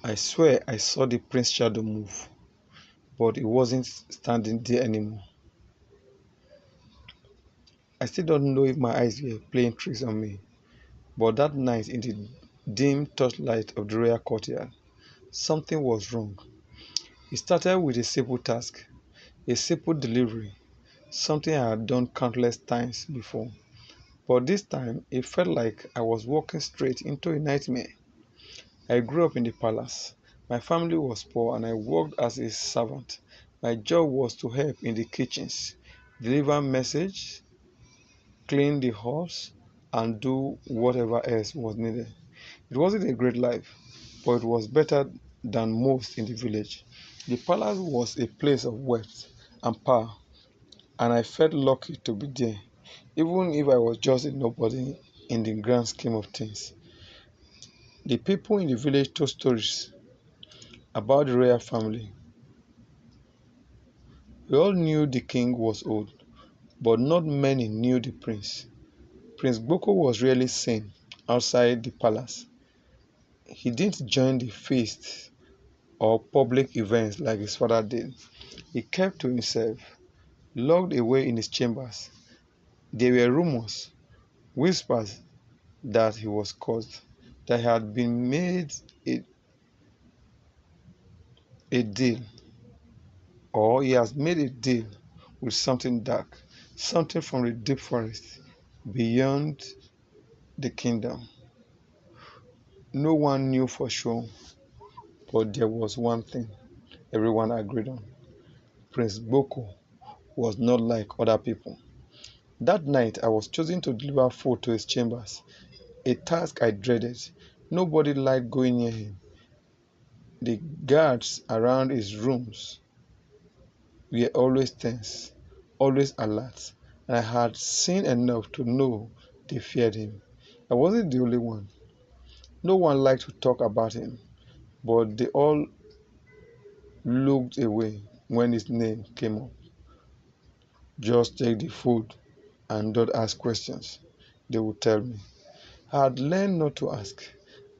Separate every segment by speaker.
Speaker 1: I swear I saw the prince's shadow move, but it wasn't standing there anymore. I still don't know if my eyes were playing tricks on me, but that night in the dim torchlight of the royal courtyard, something was wrong. It started with a simple task, a simple delivery, something I had done countless times before. But this time, it felt like I was walking straight into a nightmare. I grew up in the palace. My family was poor and I worked as a servant. My job was to help in the kitchens, deliver messages, clean the halls, and do whatever else was needed. It wasn't a great life, but it was better than most in the village. The palace was a place of wealth and power, and I felt lucky to be there, even if I was just a nobody in the grand scheme of things. The people in the village told stories about the royal family. We all knew the king was old, but not many knew the prince. Prince Gboko was rarely seen outside the palace. He didn't join the feasts or public events like his father did. He kept to himself, locked away in his chambers. There were rumors, whispers that he was cursed, that he had been made a, a deal, or he has made a deal with something dark, something from the deep forest beyond the kingdom. No one knew for sure, but there was one thing everyone agreed on. Prince Boko was not like other people. That night, I was chosen to deliver food to his chambers, a task I dreaded. Nobody liked going near him. The guards around his rooms were always tense, always alert, and I had seen enough to know they feared him. I wasn't the only one. No one liked to talk about him, but they all looked away when his name came up. Just take the food and don't ask questions, they would tell me. I had learned not to ask.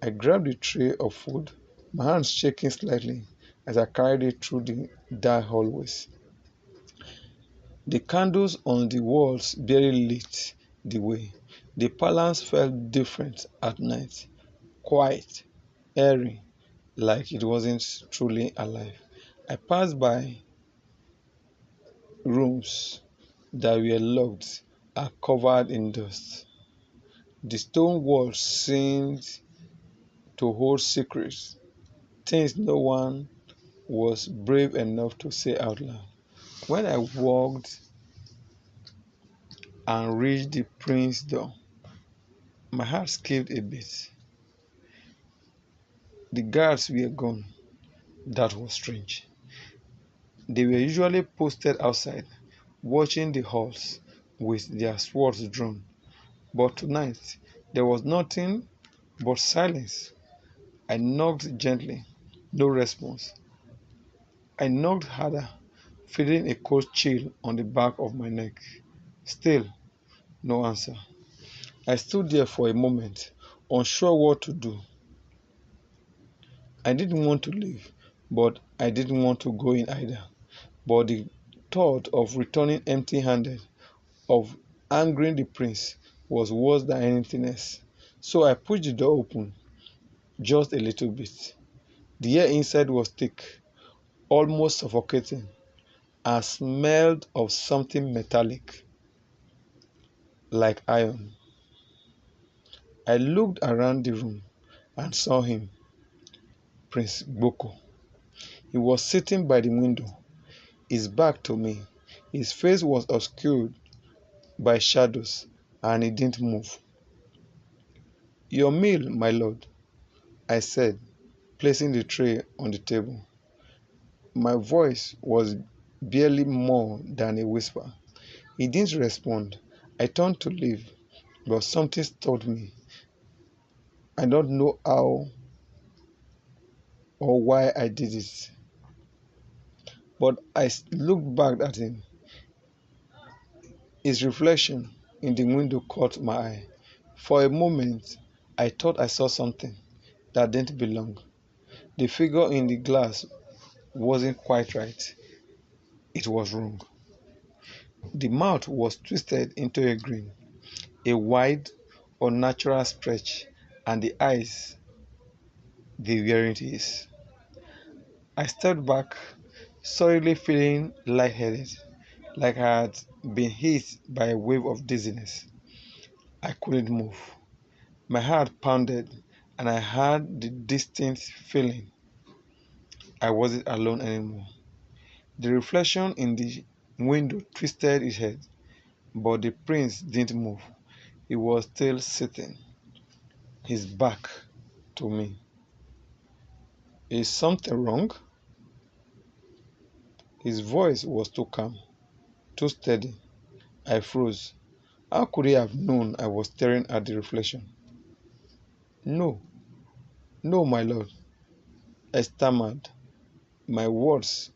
Speaker 1: I grabbed the tray of food, my hands shaking slightly as I carried it through the dark hallways. The candles on the walls barely lit the way. The palace felt different at night, quiet, airy, like it wasn't truly alive. I passed by rooms that were locked and covered in dust. The stone walls seemed to hold secrets, things no one was brave enough to say out loud. When I walked and reached the prince's door, my heart skipped a beat. The guards were gone. That was strange. They were usually posted outside, watching the halls with their swords drawn. But tonight, there was nothing but silence. I knocked gently. No response. I knocked harder, feeling a cold chill on the back of my neck. Still, no answer. I stood there for a moment, unsure what to do. I didn't want to leave, but I didn't want to go in either. But the thought of returning empty handed, of angering the prince, was worse than anything else. So I pushed the door open just a little bit. The air inside was thick, almost suffocating, and smelled of something metallic, like iron. I looked around the room and saw him, Prince Gboko. He was sitting by the window, his back to me. His face was obscured by shadows, and he didn't move. Your meal, my lord, I said, placing the tray on the table. My voice was barely more than a whisper. He didn't respond. I turned to leave, but something stopped me. I don't know how or why I did it, but I looked back at him. His reflection in the window caught my eye. For a moment, I thought I saw something that didn't belong. The figure in the glass wasn't quite right. It was wrong. The mouth was twisted into a grin, a wide, unnatural stretch, and the eyes, they weren't his. I stepped back, suddenly feeling lightheaded, like I had been hit by a wave of dizziness. I couldn't move. My heart pounded, and I had the distinct feeling I wasn't alone anymore. The reflection in the window twisted its head, but the prince didn't move. He was still sitting, his back to me. Is something wrong? His voice was too calm, too steady. I froze. How could he have known I was staring at the reflection? No, no, my lord, I stammered, my words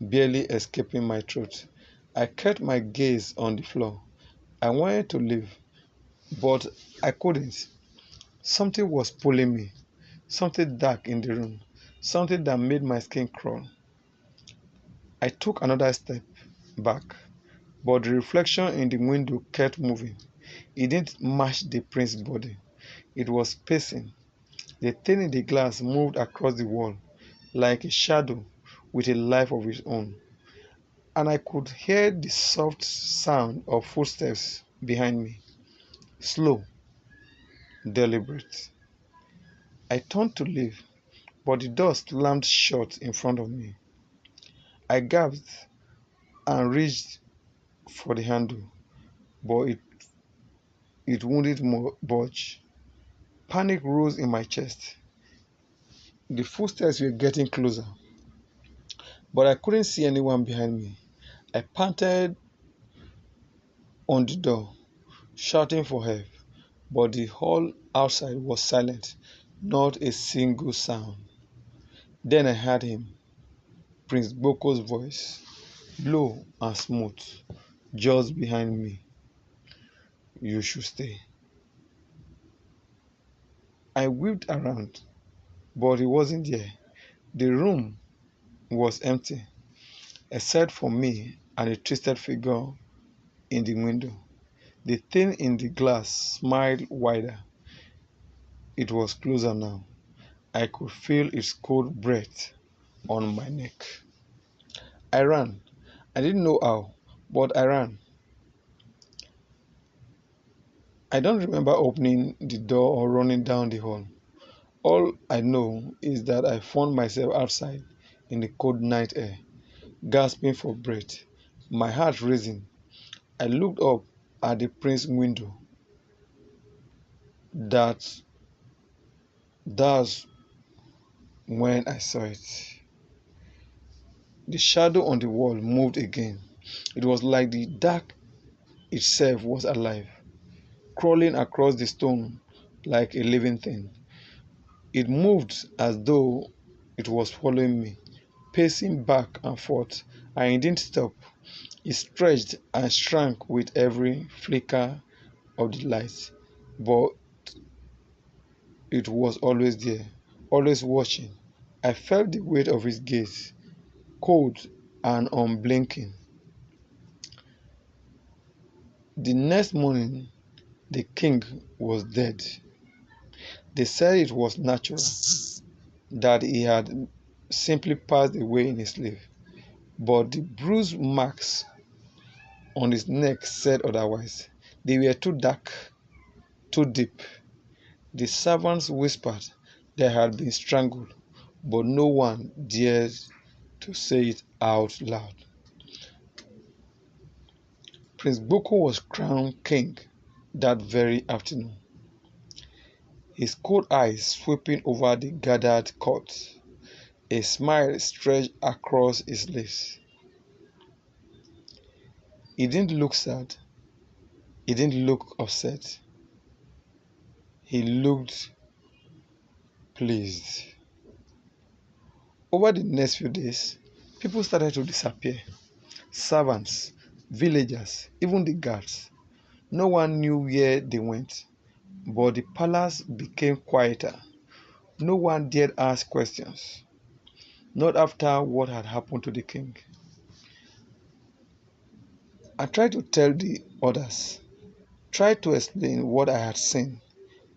Speaker 1: barely escaping my throat. I kept my gaze on the floor. I wanted to leave, but I couldn't. Something was pulling me, something dark in the room, something that made my skin crawl. I took another step back, but the reflection in the window kept moving. It didn't match the prince's body. It was pacing. The thing in the glass moved across the wall, like a shadow with a life of its own, and I could hear the soft sound of footsteps behind me, slow, deliberate. I turned to leave, but the door slammed shut in front of me. I gasped and reached for the handle, but it wouldn't budge. Panic rose in my chest. The footsteps were getting closer, but I couldn't see anyone behind me. I panted on the door, shouting for help, but the hall outside was silent, not a single sound. Then I heard him, Prince Gboko's voice, low and smooth, just behind me. You should stay. I whipped around, but he wasn't there. The room was empty, except for me and a twisted figure in the window. The thing in the glass smiled wider. It was closer now. I could feel its cold breath on my neck. I ran. I didn't know how, but I ran. I don't remember opening the door or running down the hall. All I know is that I found myself outside in the cold night air, gasping for breath, my heart racing. I looked up at the prince's window. That, that's when I saw it. The shadow on the wall moved again. It was like the dark itself was alive, crawling across the stone like a living thing. It moved as though it was following me, pacing back and forth, and it didn't stop. It stretched and shrank with every flicker of the light, but it was always there, always watching. I felt the weight of his gaze, cold and unblinking. The next morning, the king was dead. They said it was natural, that he had simply passed away in his sleep, but the bruise marks on his neck said otherwise. They were too dark, too deep. The servants whispered they had been strangled, but no one dared to say it out loud. Prince Gboko was crowned king that very afternoon, his cold eyes sweeping over the gathered court. A smile stretched across his lips. He didn't look sad. He didn't look upset. He looked pleased. Over the next few days, people started to disappear. Servants, villagers, even the guards. No one knew where they went, but the palace became quieter. No one dared ask questions. not after what had happened to the king. I tried to tell the others, tried to explain what I had seen,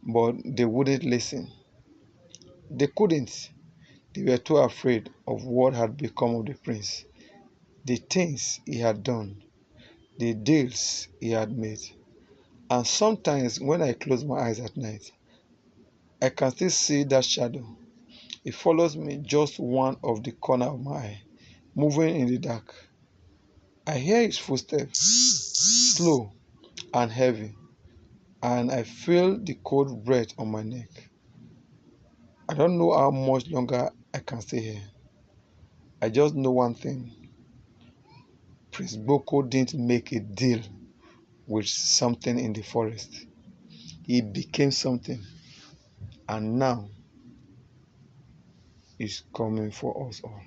Speaker 1: but they wouldn't listen. They couldn't. They were too afraid of what had become of the prince, the things he had done, the deals he had made. And sometimes when I close my eyes at night, I can still see that shadow. It follows me just one of the corner of my eye, moving in the dark. I hear his footsteps, slow and heavy, and I feel the cold breath on my neck. I don't know how much longer I can stay here. I just know one thing. Prince Gboko didn't make a deal with something in the forest. He became something, and now is coming for us all.